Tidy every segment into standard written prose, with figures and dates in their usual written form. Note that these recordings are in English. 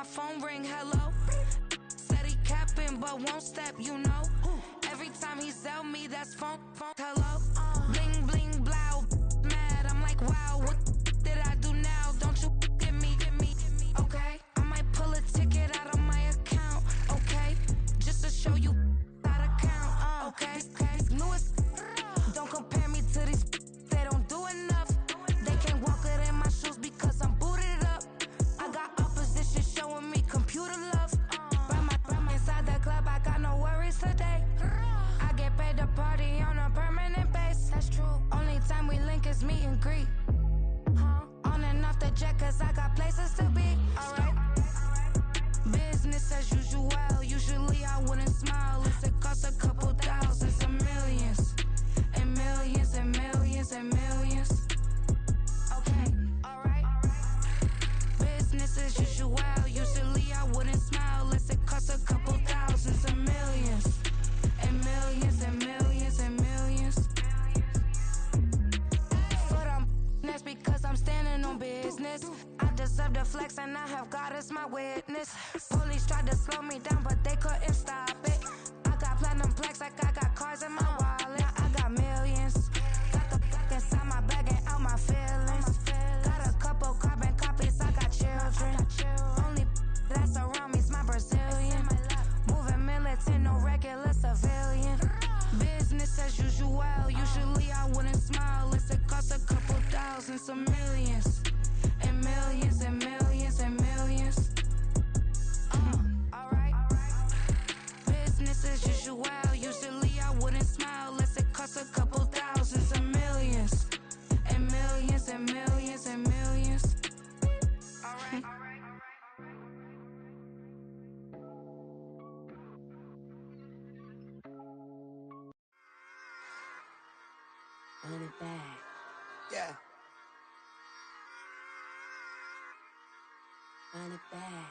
my phone ring, hello. Said he capping, but won't step, you know. Every time he sell me, that's phone, hello. Bling, bling, blow, mad, I'm like, wow, what did I do now? Don't you get me, okay? I might pull a ticket out of my account, okay? Just to show you how to count, okay? Newest, don't compare me to these, they don't do enough. They can't walk it in my shoes because I'm booted up. I got opposition showing me computer love. Ram inside the club, I got no worries today. I get paid to party on a permanent base. That's true. Only time we link is meet and greet. On and off the jet, cause I got places to be. Alright. Business as usual. Usually I wouldn't smile. It costs a couple thousands and millions. And millions and millions and millions. Okay, alright. Business as usual. Usually I wouldn't smile. It costs a couple thousands and millions. And millions and millions and millions. But that's because I'm standing on business. I deserve the flex and I have God as my witness. Police tried to slow me down, but they couldn't stop it. I got platinum plaques like I got cars in my wallet. I got millions. Got the fuck inside my bag and out my feelings. Got a couple carbon copies, I got children. Only that's around me's my Brazilian. Moving militant, no regular civilian. Business as usual. Usually I wouldn't smile. It costs a couple thousands of millions. And millions and millions and millions. Alright. Business as usual. Usually I wouldn't smile unless it costs a couple thousands of millions. And millions and millions and millions. Alright. Run it back. Yeah. Run it back.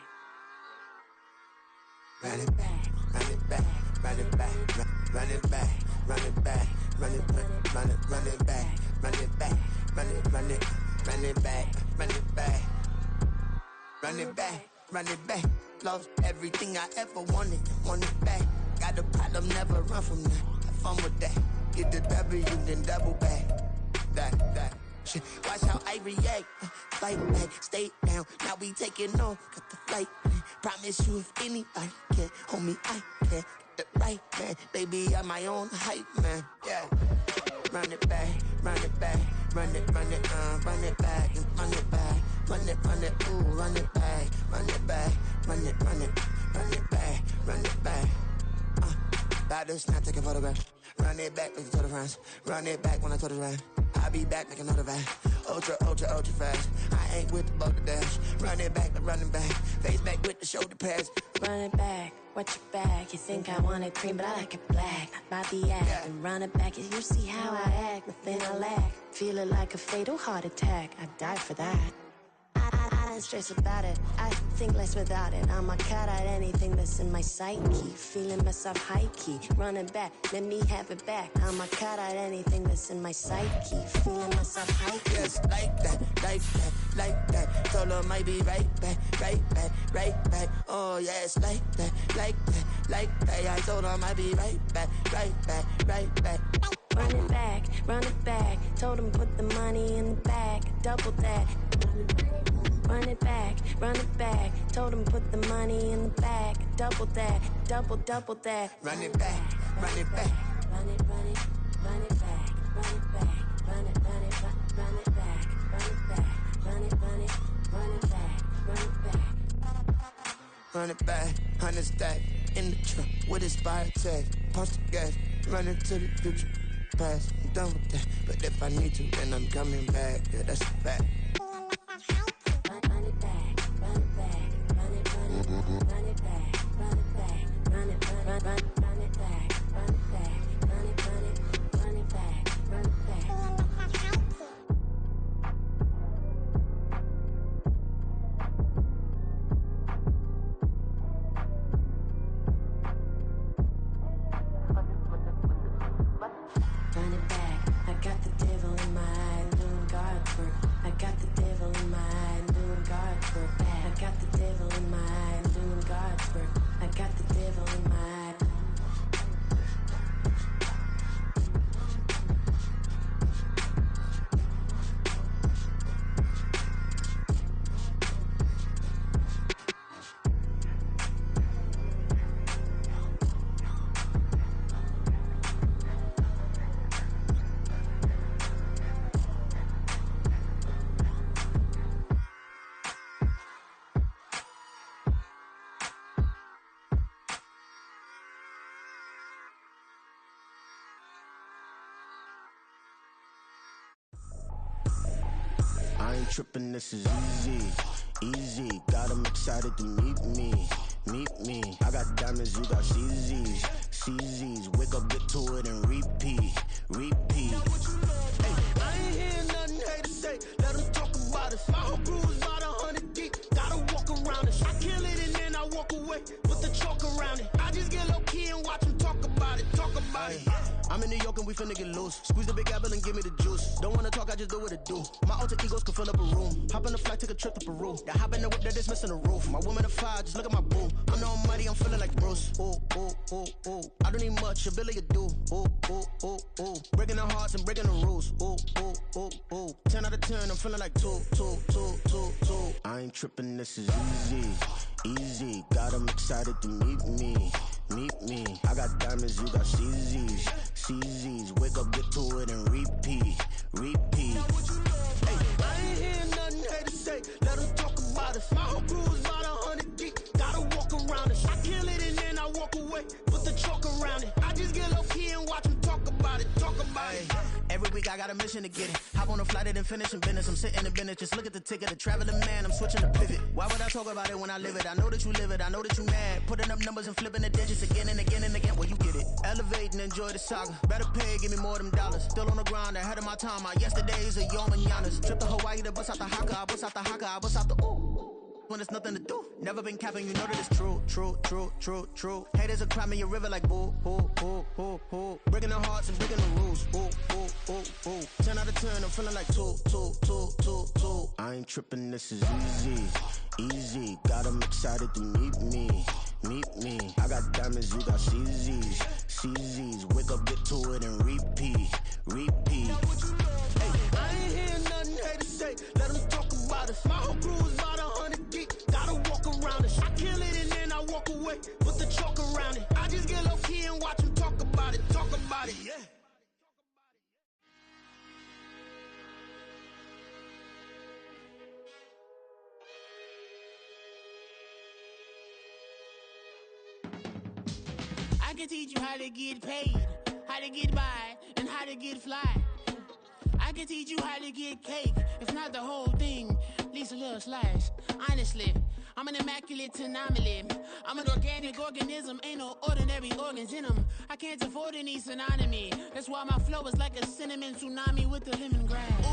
Run it back, run it back, run it back, run it back, run it back, run it back, run it back, run it back, run it back, run it back, run it back, run it back. Lost everything I ever wanted it back. Got a problem, never run from that. Have fun with that. Get the W, then double back. That. Shit. Watch how I react. Fight back, stay down. Now we taking off. Got the flight. Promise you if anybody can, homie, I can. Get the right man. Baby, I'm my own hype man. Yeah. Run it back, run it back, run it back, and run it back, run it, ooh, run it back, run it back, run it back, run it back. About to snap, take a photograph. Run it back, like the total friends. Run it back when I told it right. I'll be back, make another back. Ultra fast. I ain't with the boat to dash. Run it back, but running back. Face back with the shoulder pads. Run it back, watch your back. You think I want it cream, but I like it black. My the act, Yeah. and run it back. You see how I act, nothing I lack. Feeling like a fatal heart attack. I'd die for that. I don't stress about it. I think less without it. I'ma cut out anything that's in my psyche. Feeling myself high key. Running back, let me have it back. I'ma cut out anything that's in my psyche. Feeling myself high key. Yes, like that, like that, like that. Told her might be right back. Oh yes, like that, like that, like that. I told her might be right back. Run it back. Told him put the money in the bag. Double that. Run it back. Told him put the money in the bag. Double that. Double that. Run it back, run it back. Run it back. Run it back. Run it back. Run it back. Run it back. Run it back. 100 stack in the trunk with his fire tag. Punch the gas, running to the future. Past, I'm done with that. But if I need to, then I'm coming back. Yeah, that's a fact. Run it back. Run it back. Run it back. Run it back. Run it back. Run it back. Run it back. Run it back. Run it back. Run it back. Run it back, I got the devil in my eye, doing guard work. I got the devil in my eye, doing guard work. I got the devil in my eye. I ain't tripping, this is easy, easy. Got them excited to meet me. I got diamonds, you got CZs. Wake up, get to it, and repeat. Hey, I ain't hearing nothing haters say. Let them talk about us. My whole crew is about 100 deep. Gotta walk around it. I kill it and then I walk away with the chalk around it. I just get low key and watch them talk about it. I'm in New York and we finna get loose. Squeeze the big apple and give me the juice. Don't wanna talk, I just do what it do. My alter egos can fill up a room. Hop on the flight, take a trip to Peru. The hop in the whip that is missing the roof. My woman a fire, just look at my boo. I'm no money, I'm feeling like Bruce. Ooh. I don't need much, ability to do. Ooh. Breaking the hearts and breaking the rules. Ooh. 10 out of 10, I'm feeling like two. I ain't tripping, this is easy. Got them excited to meet me. I got diamonds, you got CZs. Wake up, get to it, and repeat. Hey, I ain't hearing nothing haters say. Let them talk about us. My whole crew is about 100 deep. Gotta walk around it. I kill it and then I walk away with the chalk around it. I just get low key and watch them talk about it. Every week I got a mission to get it. Hop on a flight and finish in business. I'm sitting in business, just look at the ticket. A traveling man, I'm switching the pivot. Why would I talk about it when I live it? I know that you live it, I know that you mad. Putting up numbers and flipping the digits again and again. Well, you get it. Elevate and enjoy the saga. Better pay, give me more than dollars. Still on the grind, ahead of my time. My yesterdays are your mananas. Trip to Hawaii to bust out the haka. I bust out the ooh. When there's nothing to do. Never been capping, you know that it's true. Haters are climbing your river like boo. Breaking the hearts and breaking the rules. Ooh. 10 out of 10, I'm feeling like two. I ain't tripping, this is easy. Got them excited to meet me. I got diamonds, you got CZs. Wake up, get to it, and repeat. Hey, I ain't hearing nothing haters say. Let them talk about us. My whole crew is about 100 deep. Gotta walk around it. I kill it and then I walk away with the chalk around it. I just get low key and watch them talk about it. Yeah. I can teach you how to get paid, how to get by, and how to get fly. I can teach you how to get cake, if not the whole thing, at least a little slice. Honestly, I'm an immaculate anomaly. I'm an organic organism, ain't no ordinary organs in them. I can't afford any synonymy. That's why my flow is like a cinnamon tsunami with the lemongrass.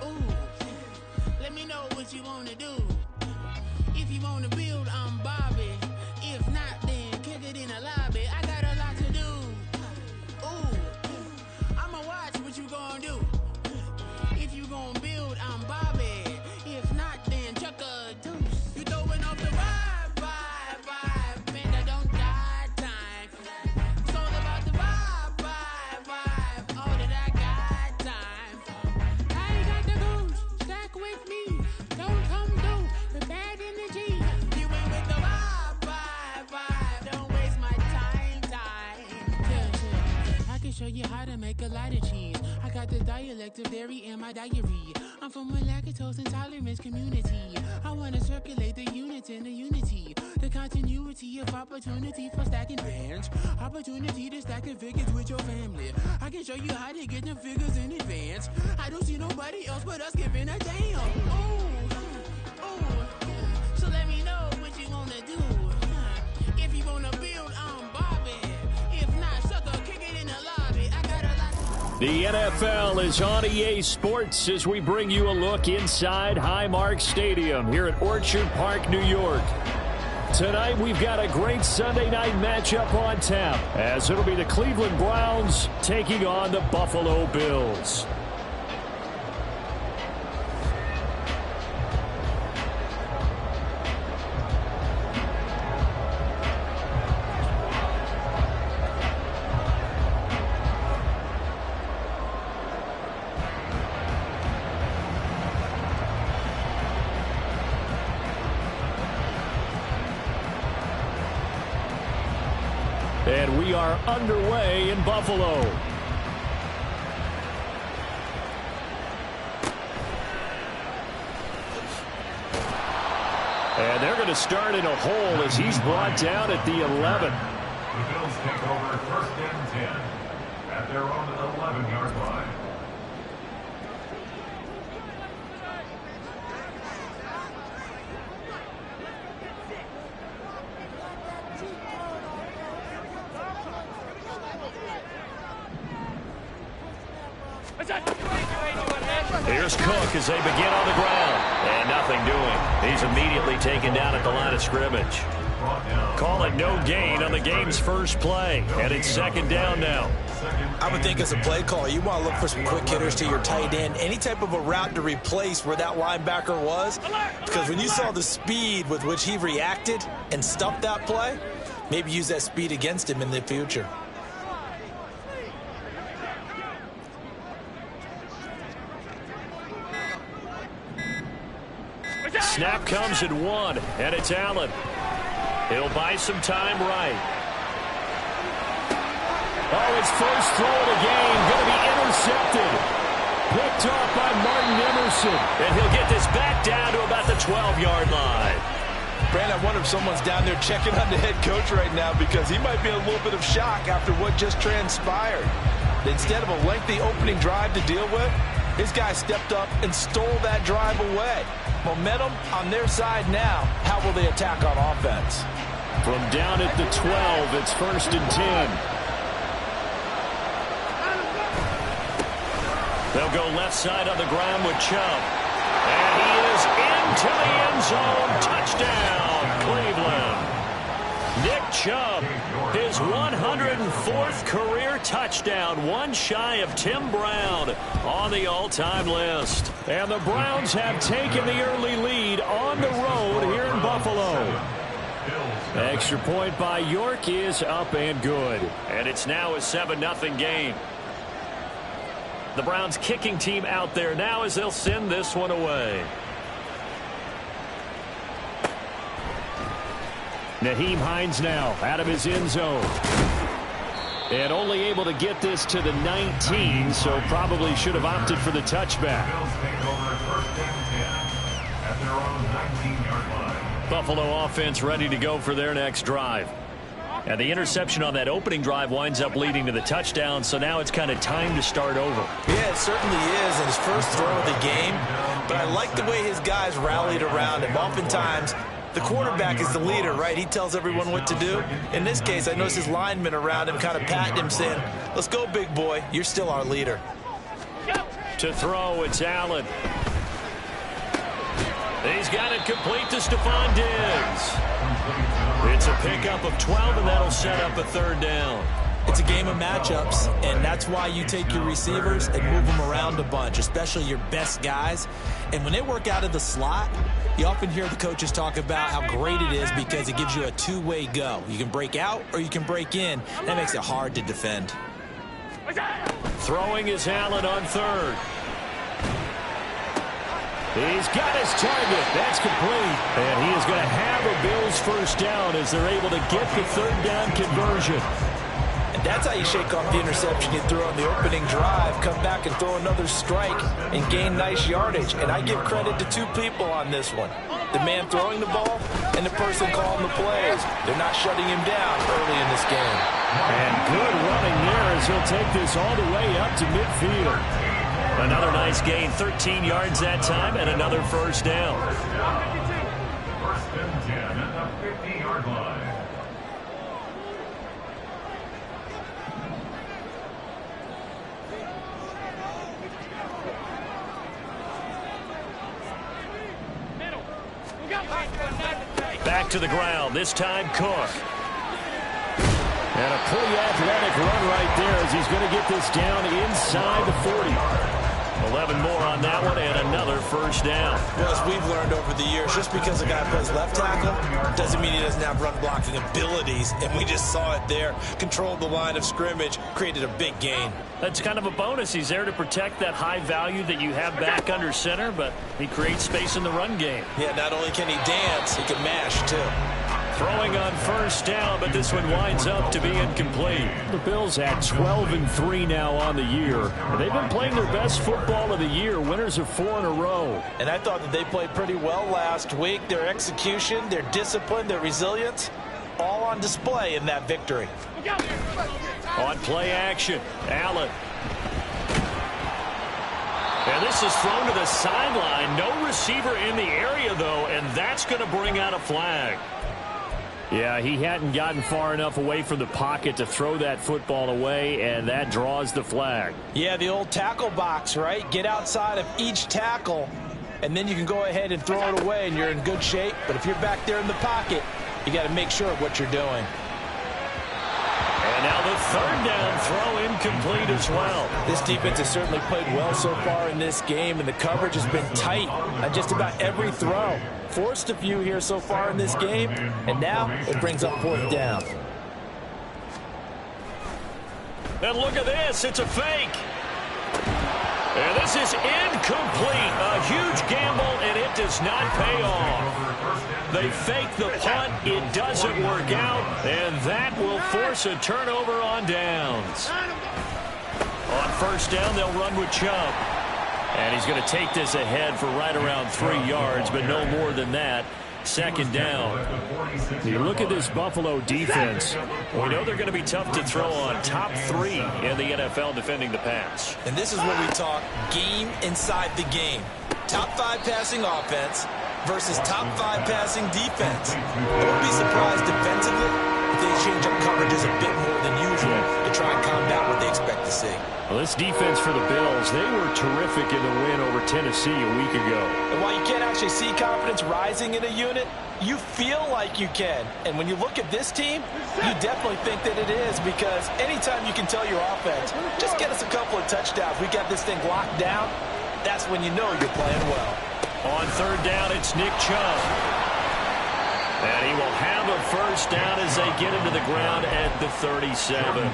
Ooh, let me know what you wanna do. If you wanna build, I'm Bobby. If not, then kick it in the lobby. I got a lot to do. Ooh, I'ma watch what you gon' do. If you gon' build, I'm Bobby. If not, then chuck a deuce. You throwing off the vibe. Man, I don't die time. It's all about the vibe. All that I got time. I ain't got the goose. Stack with me. Don't come through the bad energy. You ain't with the vibe. Don't waste my time. Yeah. I can show you how to make a lot of cheese. I got the dialect of dairy in my diary. I'm from a lactose intolerance community. I wanna circulate the units and the unity. The continuity of opportunity for stacking bands. Opportunity to stack the figures with your family. I can show you how to get the figures in advance. I don't see nobody else but us giving a damn. Ooh. So let me know what you wanna do. If you wanna build, I'm Bobby. If not, sucker, kick it in the lobby. I got a lot. The NFL is on EA Sports as we bring you a look inside Highmark Stadium here at Orchard Park, New York. Tonight we've got a great Sunday night matchup on tap as it'll be the Cleveland Browns taking on the Buffalo Bills. And we are underway in Buffalo. And they're going to start in a hole as he's brought down at the 11. The Bills take over first and 10 at their own 11-yard line. Here's Cook as they begin on the ground. And nothing doing. He's immediately taken down at the line of scrimmage. Call it no gain on the game's first play. And it's second down now. I would think as a play caller, you want to look for some quick hitters to your tight end. Any type of a route to replace where that linebacker was. Because when you saw the speed with which he reacted and stuffed that play, maybe use that speed against him in the future. Snap comes at 1, and it's Allen. He'll buy some time right. Oh, his first throw of the game going to be intercepted. Picked off by Martin Emerson. And he'll get this back down to about the 12-yard line. Brandon, I wonder if someone's down there checking on the head coach right now because he might be in a little bit of shock after what just transpired. Instead of a lengthy opening drive to deal with, his guy stepped up and stole that drive away. Momentum on their side now. How will they attack on offense? From down at the 12, it's 1st and 10. They'll go left side on the ground with Chubb. And he is into the end zone. Touchdown, Cleveland. Nick Chubb, his 104th career touchdown, one shy of Tim Brown on the all-time list. And the Browns have taken the early lead on the road here in Buffalo. Extra point by York is up and good. And it's now a 7-0 game. The Browns kicking team out there now as they'll send this one away. Nyheim Hines now out of his end zone. And only able to get this to the 19, so probably should have opted for the touchback. Buffalo offense ready to go for their next drive. And the interception on that opening drive winds up leading to the touchdown, so now it's kind of time to start over. Yeah, it certainly is, and his first throw of the game. But I like the way his guys rallied around him. Oftentimes, the quarterback is the leader, right? He tells everyone what to do. In this case, I noticed his linemen around him kind of patting him, saying, let's go, big boy. You're still our leader. To throw, it's Allen. He's got it complete to Stephon Diggs. It's a pickup of 12, and that'll set up a third down. It's a game of matchups, and that's why you take your receivers and move them around a bunch, especially your best guys. And when they work out of the slot, you often hear the coaches talk about how great it is because it gives you a two-way go. You can break out or you can break in. That makes it hard to defend. Throwing is Allen on third. He's got his target. That's complete. And he is going to have a Bills first down as they're able to get the third down conversion. And that's how you shake off the interception you threw on the opening drive, come back and throw another strike and gain nice yardage. And I give credit to two people on this one. The man throwing the ball and the person calling the plays. They're not shutting him down early in this game. And good running there as he'll take this all the way up to midfield. Another nice gain, 13 yards that time, and another first down. First and 10 at the 50-yard line. Back to the ground, this time Cook. And a pretty athletic run right there as he's going to get this down inside the 40. 11 more on that one and another first down. Well, as we've learned over the years, just because a guy plays left tackle doesn't mean he doesn't have run blocking abilities. And we just saw it there. Controlled the line of scrimmage, created a big gain. That's kind of a bonus. He's there to protect that high value that you have back under center, but he creates space in the run game. Yeah, not only can he dance, he can mash too. Throwing on first down, but this one winds up to be incomplete. The Bills at 12-3 now on the year. They've been playing their best football of the year, winners of 4 in a row. And I thought that they played pretty well last week. Their execution, their discipline, their resilience, all on display in that victory. On play action, Allen. And this is thrown to the sideline. No receiver in the area, though, and that's going to bring out a flag. Yeah, he hadn't gotten far enough away from the pocket to throw that football away, and that draws the flag. Yeah, the old tackle box, right? Get outside of each tackle, and then you can go ahead and throw it away, and you're in good shape. But if you're back there in the pocket, you got to make sure of what you're doing. And now the third down throw incomplete as well. This defense has certainly played well so far in this game, and the coverage has been tight on just about every throw. Forced a few here so far in this game, and now it brings up fourth down. And look at this, it's a fake. And this is incomplete. A huge gamble, and it does not pay off. They fake the punt, it doesn't work out, and that will force a turnover on downs. On first down, they'll run with Chubb. And he's going to take this ahead for right around 3 yards, but no more than that. Second down. You look at this Buffalo defense. We know they're going to be tough to throw on. Top 3 in the NFL defending the pass. And this is what we talk game inside the game. Top 5 passing offense versus top 5 passing defense. I wouldn't be surprised defensively if they change up coverages a bit more than usual to try and combat what they expect to see. Well, this defense for the Bills, they were terrific in the win over Tennessee a week ago. And while you can't actually see confidence rising in a unit, you feel like you can. And when you look at this team, you definitely think that it is, because anytime you can tell your offense, just get us a couple of touchdowns, we got this thing locked down, that's when you know you're playing well. On third down, it's Nick Chubb. And he will have a first down as they get into the ground at the 37.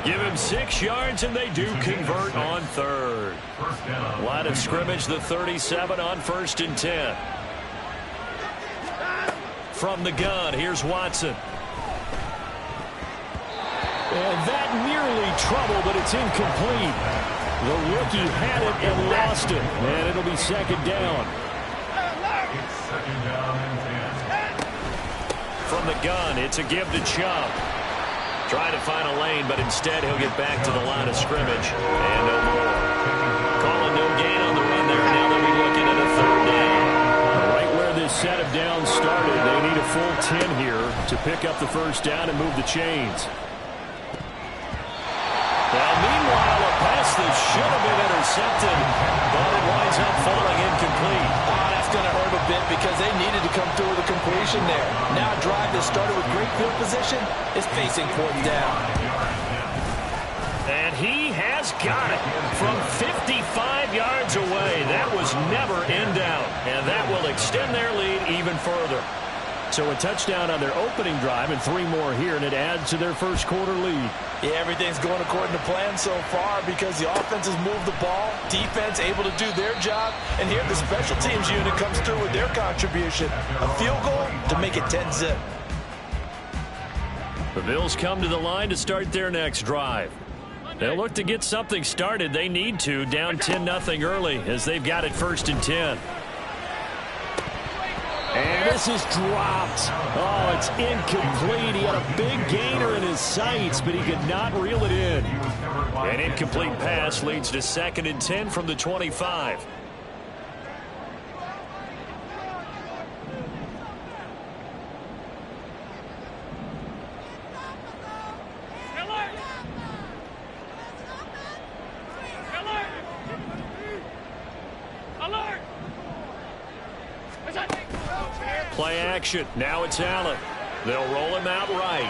Give him 6 yards, and they do convert on third. Line of scrimmage, the 37 on 1st and 10. From the gun, here's Watson. And that nearly trouble, but it's incomplete. The rookie had it and lost it. And it'll be second down. It's second down and 10. From the gun, it's a give to Chubb. Trying to find a lane, but instead he'll get back to the line of scrimmage. And no more. Calling no gain on the run there. Now they'll be looking at a third down. Right where this set of downs started, they need a full 10 here to pick up the first down and move the chains. Well, meanwhile, a pass that should have been intercepted, but it winds up falling incomplete. Oh, that's going to hurt a bit because they needed to come through with a completion there. Now a drive that started with great field position is facing fourth down. And he has got it from 55 yards away. That was never in doubt, and that will extend their lead even further. So a touchdown on their opening drive and 3 more here, and it adds to their first quarter lead. Yeah, everything's going according to plan so far because the offense has moved the ball, defense able to do their job, and here the special teams unit comes through with their contribution. A field goal to make it 10-zip. The Bills come to the line to start their next drive. They'll look to get something started. They need to, down 10-0 early as they've got it 1st and 10. And this is dropped. Oh, it's incomplete. He had a big gainer in his sights, but he could not reel it in. An incomplete pass leads to 2nd and 10 from the 25. Play action. Now it's Allen. They'll roll him out right.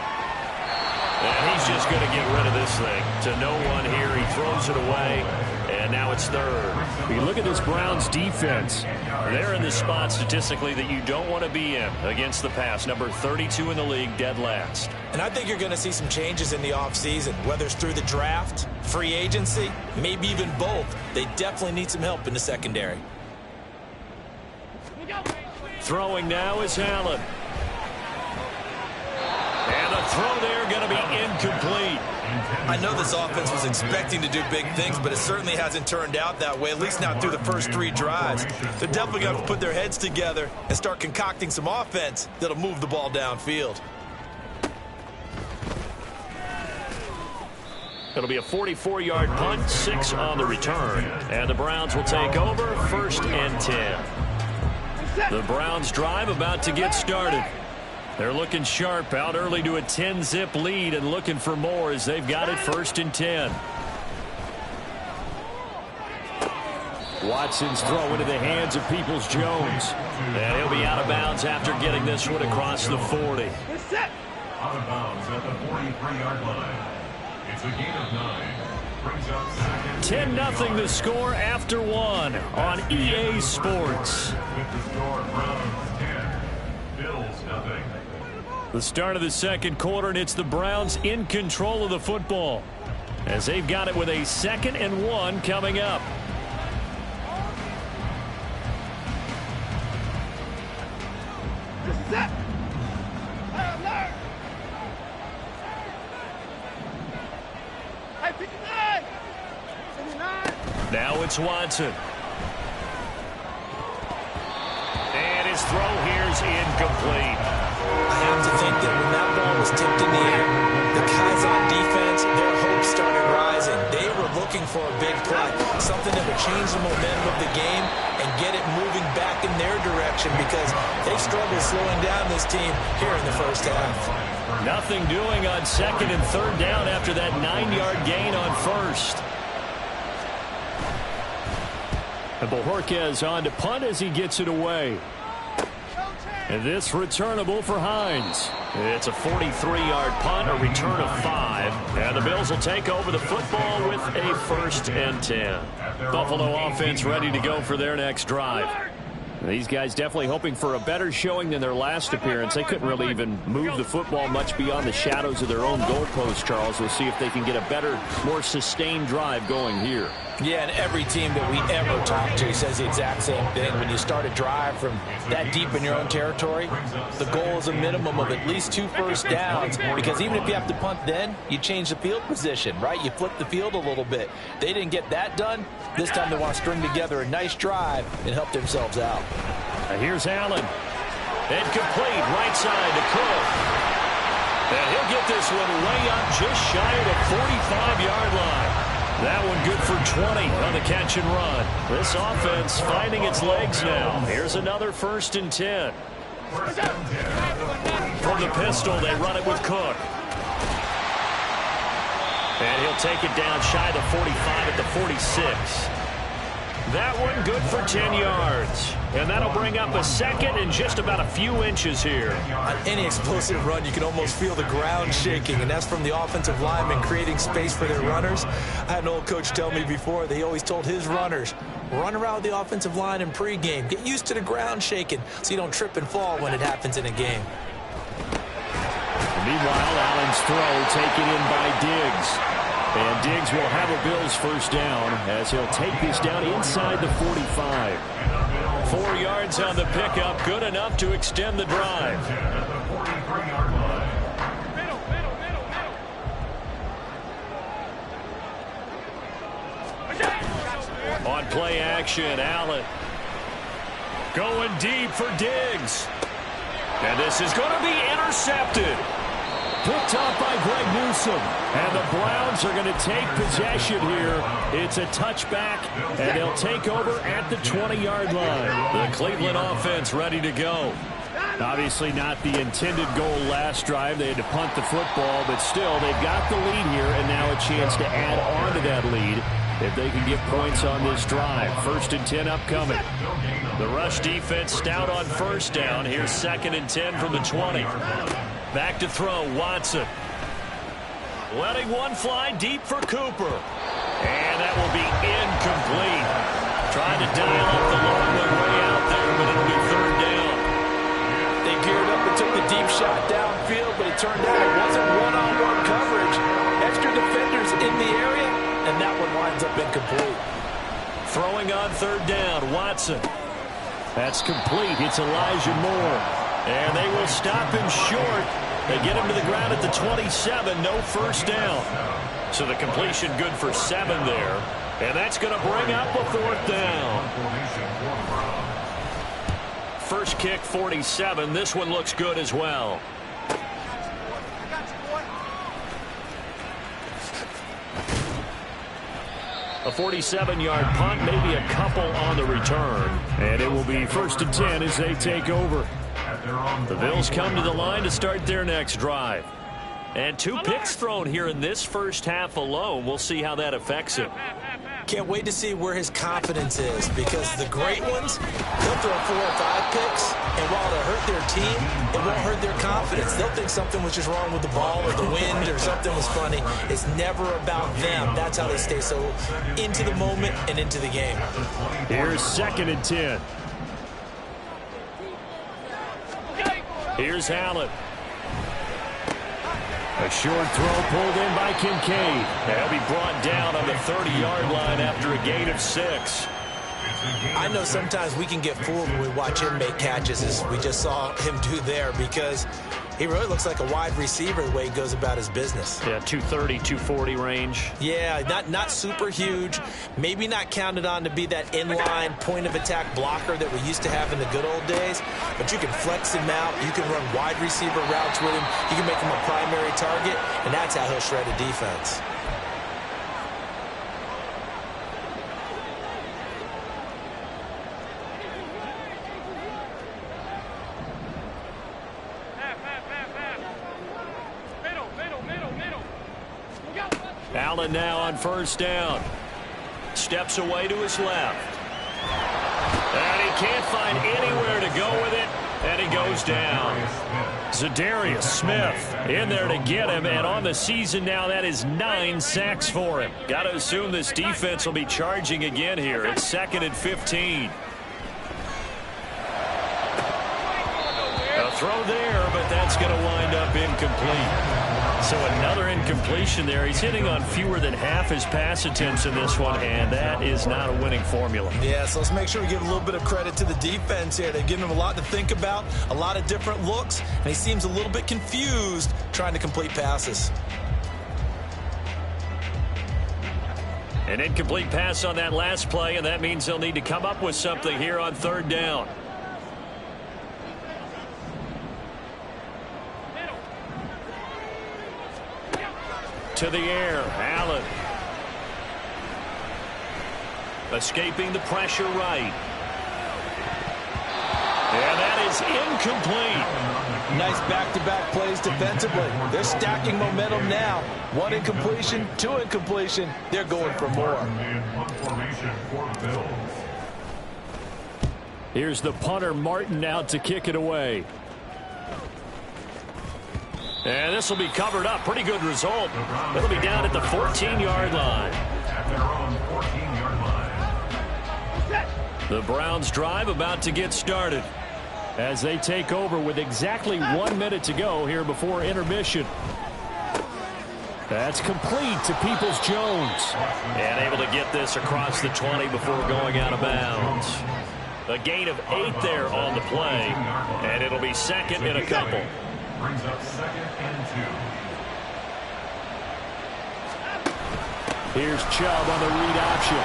And he's just going to get rid of this thing to no one here. He throws it away, and now it's third. You look at this Browns defense. They're in the spot statistically that you don't want to be in against the pass. Number 32 in the league, dead last. And I think you're going to see some changes in the offseason, whether it's through the draft, free agency, maybe even both. They definitely need some help in the secondary. Throwing now is Allen. And the throw there going to be incomplete. I know this offense was expecting to do big things, but it certainly hasn't turned out that way, at least not through the first 3 drives. They're definitely going to have to put their heads together and start concocting some offense that'll move the ball downfield. It'll be a 44-yard punt, 6 on the return. And the Browns will take over 1st and 10. The Browns drive about to get started. They're looking sharp, out early to a 10-zip lead and looking for more as they've got it 1st and 10. Watson's throw into the hands of Peoples-Jones. And he'll be out of bounds after getting this one across the 40. Out of bounds at the 43-yard line. It's a gain of 9. Brings up 10-0 the score after 1 on EA Sports. With the score, Browns 10, Bills nothing. The start of the second quarter, and it's the Browns in control of the football as they've got it with a 2nd and 1 coming up. Now it's Watson. And his throw here's incomplete. I have to think that when that ball was tipped in the air, the guys on defense, their hopes started rising. They were looking for a big play, something that would change the momentum of the game and get it moving back in their direction because they struggled slowing down this team here in the first half. Nothing doing on 2nd and 3rd down after that 9-yard gain on 1st. And Bojorquez on to punt as he gets it away. And this returnable for Hines. It's a 43-yard punt, a return of 5. And the Bills will take over the football with a 1st and 10. Buffalo offense ready to go for their next drive. These guys definitely hoping for a better showing than their last appearance. They couldn't really even move the football much beyond the shadows of their own goalpost, Charles. We'll see if they can get a better, more sustained drive going here. Yeah, and every team that we ever talk to says the exact same thing. When you start a drive from that deep in your own territory, the goal is a minimum of at least 2 first downs, because even if you have to punt then, you change the field position, right? You flip the field a little bit. They didn't get that done. This time they want to string together a nice drive and help themselves out. Here's Allen. Incomplete, right side to Cook. And he'll get this one way up just shy of the 45-yard line. That one good for 20 on the catch and run. This offense finding its legs now. Here's another 1st and 10. From the pistol, they run it with Cook. And he'll take it down shy of the 45 at the 46. That one good for 10 yards. And that'll bring up a 2nd and just about a few inches here. On any explosive run, you can almost feel the ground shaking, and that's from the offensive linemen creating space for their runners. I had an old coach tell me before, they always told his runners, run around the offensive line in pregame. Get used to the ground shaking so you don't trip and fall when it happens in a game. Meanwhile, Allen's throw taken in by Diggs. And Diggs will have a Bills 1st down as he'll take this down inside the 45. 4 yards on the pickup, good enough to extend the drive. On play action, Allen going deep for Diggs. And this is going to be intercepted. Picked up by Greg Newsome. And the Browns are going to take possession here. It's a touchback, and they'll take over at the 20-yard line. The Cleveland offense ready to go. Obviously not the intended goal last drive. They had to punt the football, but still, they've got the lead here, and now a chance to add on to that lead if they can get points on this drive. 1st and 10 upcoming. The rush defense stout on 1st down. Here's 2nd and 10 from the 20. Back to throw, Watson. Letting one fly deep for Cooper. And that will be incomplete. Trying to dial up the long way out there, but it'll be 3rd down. They geared up and took the deep shot downfield, but it turned out it wasn't one-on-one coverage. Extra defenders in the area, and that one winds up incomplete. Throwing on 3rd down, Watson. That's complete. It's Elijah Moore. And they will stop him short. They get him to the ground at the 27. No 1st down. So the completion good for 7 there. And that's going to bring up a 4th down. First kick, 47. This one looks good as well. A 47-yard punt, maybe a couple on the return. And it will be 1st and 10 as they take over. The Bills come to the line to start their next drive. And 2 picks thrown here in this first half alone. We'll see how that affects him. Can't wait to see where his confidence is, because the great ones, they'll throw 4 or 5 picks, and while it'll hurt their team, it won't hurt their confidence. They'll think something was just wrong with the ball or the wind or something was funny. It's never about them. That's how they stay so into the moment and into the game. Here's 2nd and 10. Here's Allen. A short throw pulled in by Kincaid. He'll be brought down on the 30-yard line after a gain of 6. I know sometimes we can get fooled when we watch him make catches, as we just saw him do there, because he really looks like a wide receiver the way he goes about his business. Yeah, 230, 240 range. Yeah, not super huge. Maybe not counted on to be that inline point-of-attack blocker that we used to have in the good old days. But you can flex him out. You can run wide receiver routes with him. You can make him a primary target, and that's how he'll shred a defense. Allen now on 1st down. Steps away to his left. And he can't find anywhere to go with it. And he goes down. Za'Darius Smith in there to get him. And on the season now, that is 9 sacks for him. Got to assume this defense will be charging again here. It's 2nd and 15. A throw there, but that's going to wind up incomplete. So another incompletion there. He's hitting on fewer than half his pass attempts in this one, and that is not a winning formula. Yeah, so let's make sure we give a little bit of credit to the defense here. They've given him a lot to think about, a lot of different looks, and he seems a little bit confused trying to complete passes. An incomplete pass on that last play, and that means they'll need to come up with something here on 3rd down. To the air, Allen. Escaping the pressure right. And that is incomplete. Nice back-to-back plays defensively. They're stacking momentum now. 1 incompletion, 2 incompletion. They're going for more. Here's the punter, Martin, out to kick it away. And this will be covered up. Pretty good result. It'll be down at the 14-yard line. The Browns drive about to get started as they take over with exactly 1 minute to go here before intermission. That's complete to Peoples-Jones. And able to get this across the 20 before going out of bounds. A gain of 8 there on the play. And it'll be 2nd and a couple. Brings up 2nd and 2. Here's Chubb on the read option.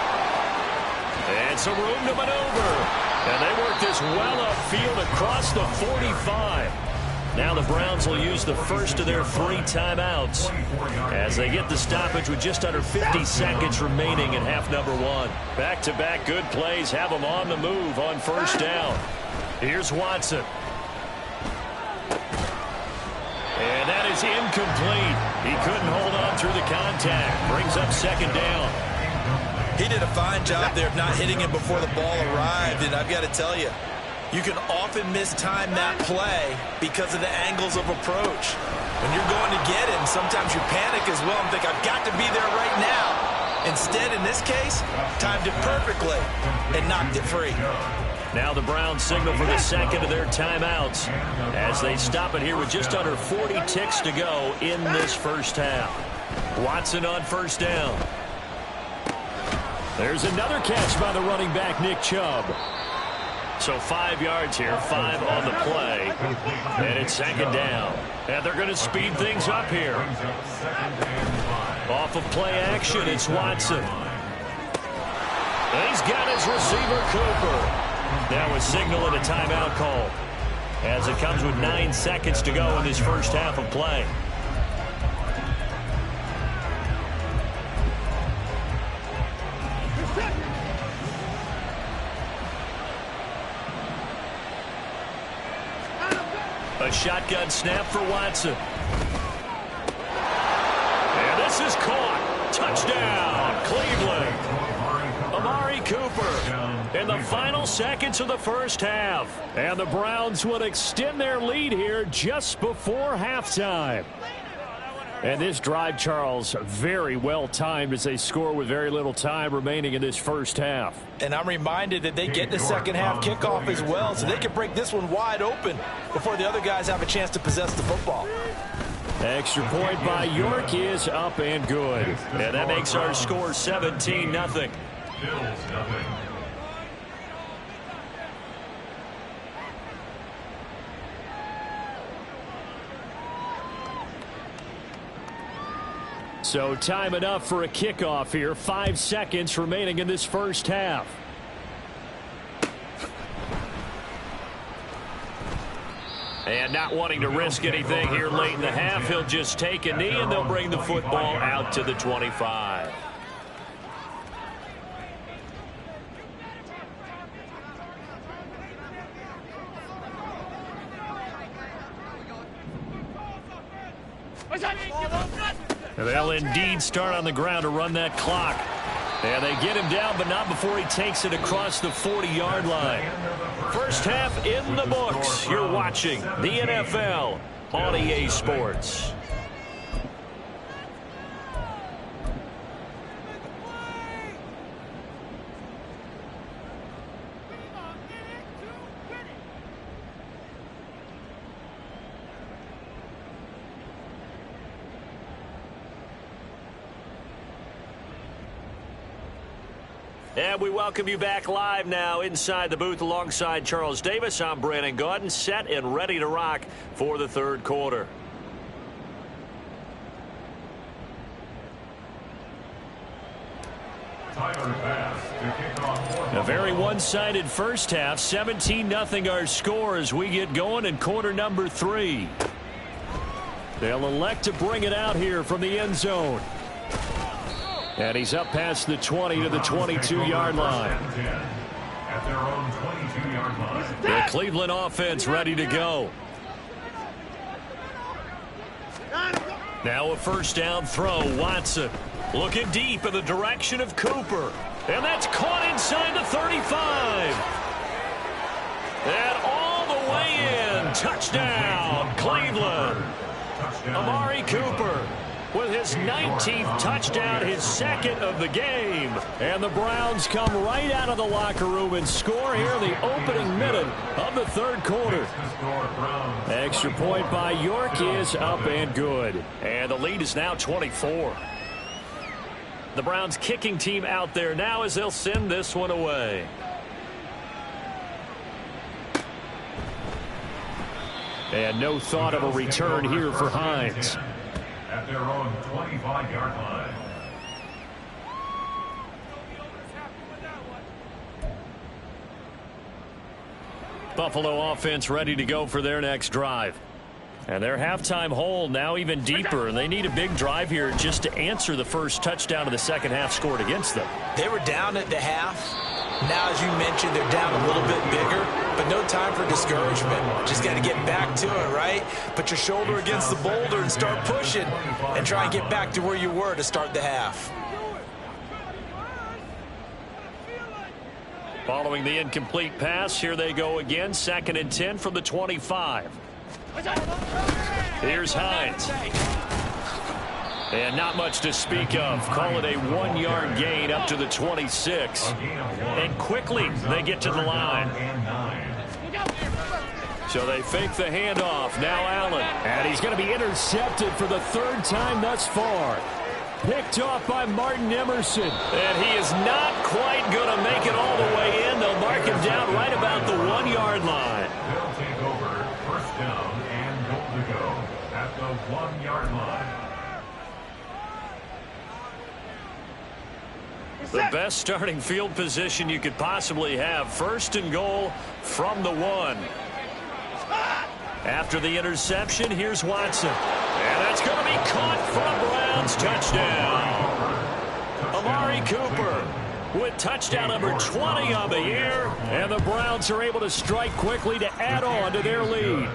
And some room to maneuver. And they work this well upfield across the 45. Now the Browns will use the first of their 3 timeouts as they get the stoppage with just under 50 seconds remaining in half number 1. Back-to-back good plays have them on the move on 1st down. Here's Watson. And that is incomplete. He couldn't hold on through the contact. Brings up 2nd down. He did a fine job there of not hitting him before the ball arrived, and I've got to tell you, you can often mistime that play because of the angles of approach. When you're going to get him, sometimes you panic as well and think, I've got to be there right now. Instead, in this case, timed it perfectly and knocked it free. Now the Browns signal for the 2nd of their timeouts as they stop it here with just under 40 ticks to go in this first half. Watson on 1st down. There's another catch by the running back, Nick Chubb. So 5 yards here, 5 on the play. And it's 2nd down. And they're going to speed things up here. Off of play action, it's Watson. And he's got his receiver, Cooper. Now a signal and a timeout call as it comes with 9 seconds to go in this first half of play. A shotgun snap for Watson. And this is caught. Touchdown, Cleveland. Amari Cooper in the final seconds of the first half. And the Browns would extend their lead here just before halftime. And this drive, Charles, very well timed as they score with very little time remaining in this first half. And I'm reminded that they get the second half kickoff as well, so they can break this one wide open before the other guys have a chance to possess the football. Extra point by York is up and good. And that makes our score 17-0. Bills nothing. So time enough for a kickoff here. 5 seconds remaining in this first half. And not wanting to risk anything here late in the half, he'll just take a knee and they'll bring the football out to the 25. And they'll indeed start on the ground to run that clock. And they get him down, but not before he takes it across the 40-yard line. First half in the books. You're watching the NFL on EA Sports. And we welcome you back live now inside the booth alongside Charles Davis. I'm Brandon Gaudin, set and ready to rock for the third quarter. A very one-sided first half. 17-0 our score as we get going in quarter number 3. They'll elect to bring it out here from the end zone. And he's up past the 20 to the 22-yard line. At their own 22-yard line. The Cleveland offense ready to go. Now a first down throw. Watson looking deep in the direction of Cooper. And that's caught inside the 35. And all the way in. Touchdown, Cleveland. Amari Cooper with his 19th touchdown, his second of the game. And the Browns come right out of the locker room and score here in the opening minute of the third quarter. Extra point by York is up and good. And the lead is now 24. The Browns kicking team out there now as they'll send this one away. And no thought of a return here for Hines. At their own 25-yard line. Buffalo offense ready to go for their next drive. And their halftime hole now even deeper, and they need a big drive here just to answer the first touchdown of the second half scored against them. They were down at the half. Now, as you mentioned, they're down a little bit bigger, but no time for discouragement. Just got to get back to it, right? Put your shoulder against the boulder and start pushing and try and get back to where you were to start the half. Following the incomplete pass, here they go again. 2nd and 10 from the 25. Here's Hines. And not much to speak of. Call it a 1-yard gain up to the 26. And quickly they get to the line. So they fake the handoff. Now Allen. And he's going to be intercepted for the 3rd time thus far. Picked off by Martin Emerson. And he is not quite going to make it all the way in. They'll mark him down right about the 1-yard line. They'll take over first down and goal to go at the 1-yard line. The best starting field position you could possibly have. 1st and goal from the 1. After the interception, here's Watson. And that's going to be caught for a Browns touchdown. Amari Cooper with touchdown number 20 on the year. And the Browns are able to strike quickly to add on to their lead.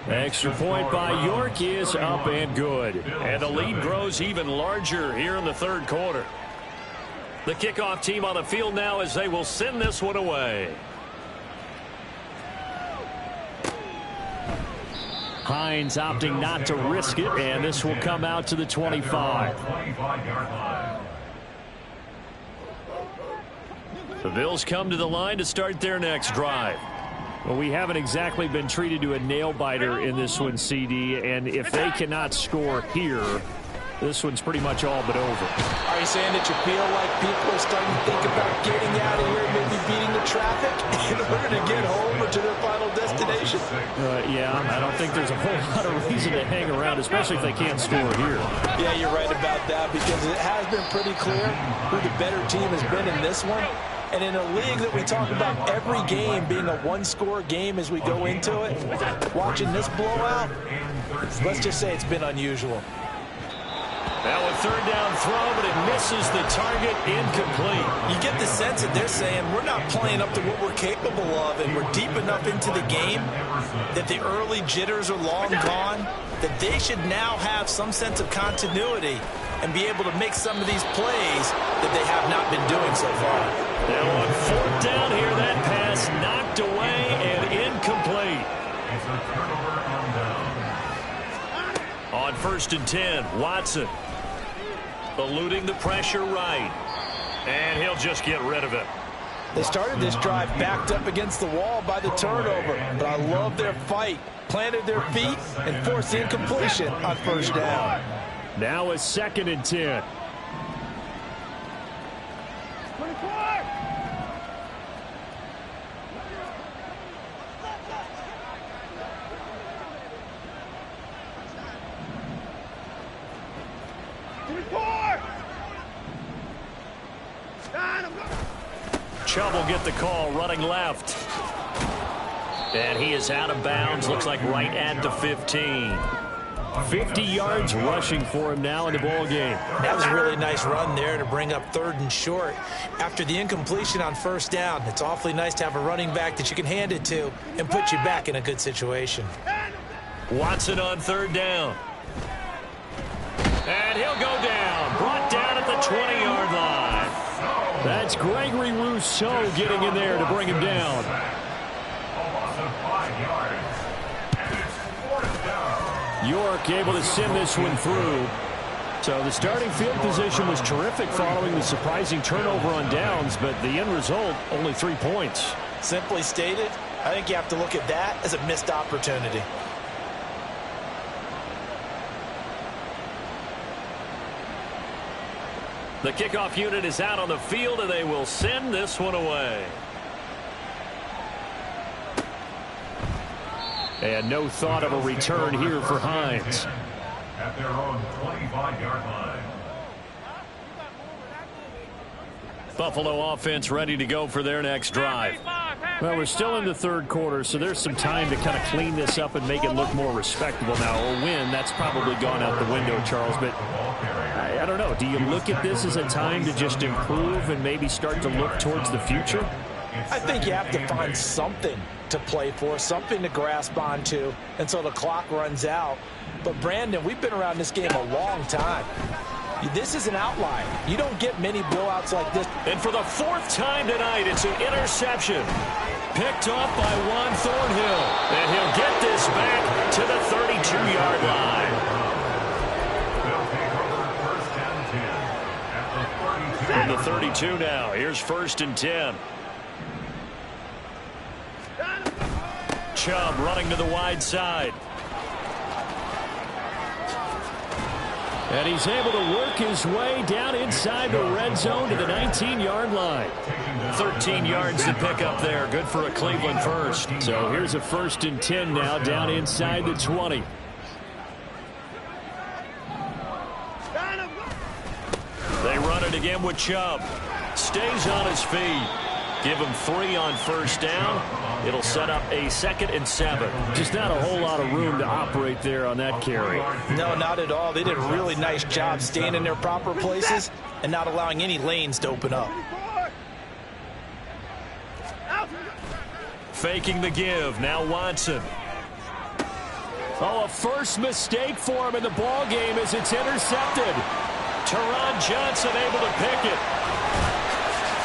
Extra point by York is up and good. And the lead grows even larger here in the third quarter. The kickoff team on the field now as they will send this one away. Hines opting not to risk it, and this will come out to the 25. The Bills come to the line to start their next drive. Well, we haven't exactly been treated to a nail-biter in this one, CD, and if they cannot score here, this one's pretty much all but over. Are you saying that you feel like people are starting to think about getting out of here, maybe beating the traffic in order to get home or to their final destination? Yeah, I don't think there's a whole lot of reason to hang around, especially if they can't score here. Yeah, you're right about that, because it has been pretty clear who the better team has been in this one. And in a league that we talk about every game being a one-score game as we go into it, watching this blowout, let's just say it's been unusual. Now a third down throw, but it misses the target, incomplete. You get the sense that they're saying we're not playing up to what we're capable of, and we're deep enough into the game that the early jitters are long gone, that they should now have some sense of continuity and be able to make some of these plays that they have not been doing so far. Now on fourth down here, that pass knocked away and incomplete. It's a turnover on down. On 1st and 10, Watson eluding the pressure right. And he'll just get rid of it. They started this drive backed up against the wall by the turnover, but I love their fight. Planted their feet and forced the incompletion on first down. Now a 2nd and 10. Chubb will get the call running left. And he is out of bounds. Looks like right at the 15. 50 yards rushing for him now in the ball game. That was a really nice run there to bring up 3rd and short. After the incompletion on first down, it's awfully nice to have a running back that you can hand it to and put you back in a good situation. Watson on 3rd down. And he'll go down. Brought down at the 20-yard line. That's Gregory Rousseau getting in there to bring him down. York able to send this one through. So the starting field position was terrific following the surprising turnover on downs, but the end result, only 3 points. Simply stated, I think you have to look at that as a missed opportunity. The kickoff unit is out on the field, and they will send this one away. And no thought of a return here for Hines. At their own 25-yard line. Buffalo offense ready to go for their next drive. Well, we're still in the third quarter, so there's some time to kind of clean this up and make it look more respectable now. A win, that's probably gone out the window, Charles, but I don't know. Do you look at this as a time to just improve and maybe start to look towards the future? I think you have to find something to play for, something to grasp onto until the clock runs out. But, Brandon, we've been around this game a long time. This is an outlier. You don't get many blowouts like this. And for the 4th time tonight, it's an interception. Picked off by Juan Thornhill. And he'll get this back to the 32-yard line. From the 32 now. Here's 1st and 10. Chubb running to the wide side. And he's able to work his way down inside the red zone to the 19-yard line. 13 yards to pick up there. Good for a Cleveland first. So here's a 1st and 10 now down inside the 20. They run it again with Chubb. Stays on his feet. Give him 3 on first down. It'll set up a 2nd and 7. Just not a whole lot of room to operate there on that carry. No, not at all. They did a really nice job staying in their proper places and not allowing any lanes to open up. Faking the give. Now Watson. Oh, a first mistake for him in the ball game as it's intercepted. Teron Johnson able to pick it.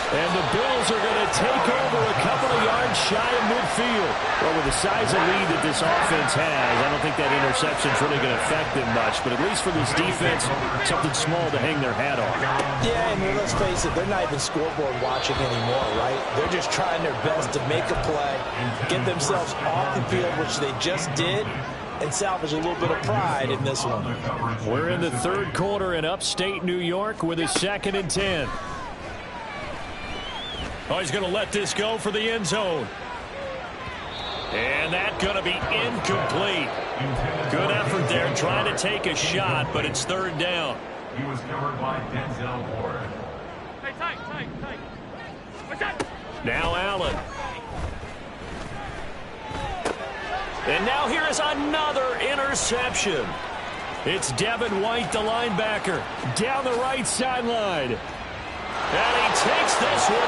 And the Bills are going to take over a couple of yards shy of midfield. Well, with the size of lead that this offense has, I don't think that interception is really going to affect them much. But at least for this defense, something small to hang their hat on. Yeah, and let's face it, they're not even scoreboard watching anymore, right? They're just trying their best to make a play, get themselves off the field, which they just did, and salvage a little bit of pride in this one. We're in the third quarter in upstate New York with a 2nd and 10. Oh, he's going to let this go for the end zone. And that's going to be incomplete. Good effort there trying to take a shot, but it's 3rd down. He was covered by Denzel Ward. Hey, tight. What's that? Now Allen. And now here is another interception. It's Devin White, the linebacker, down the right sideline. And he takes this one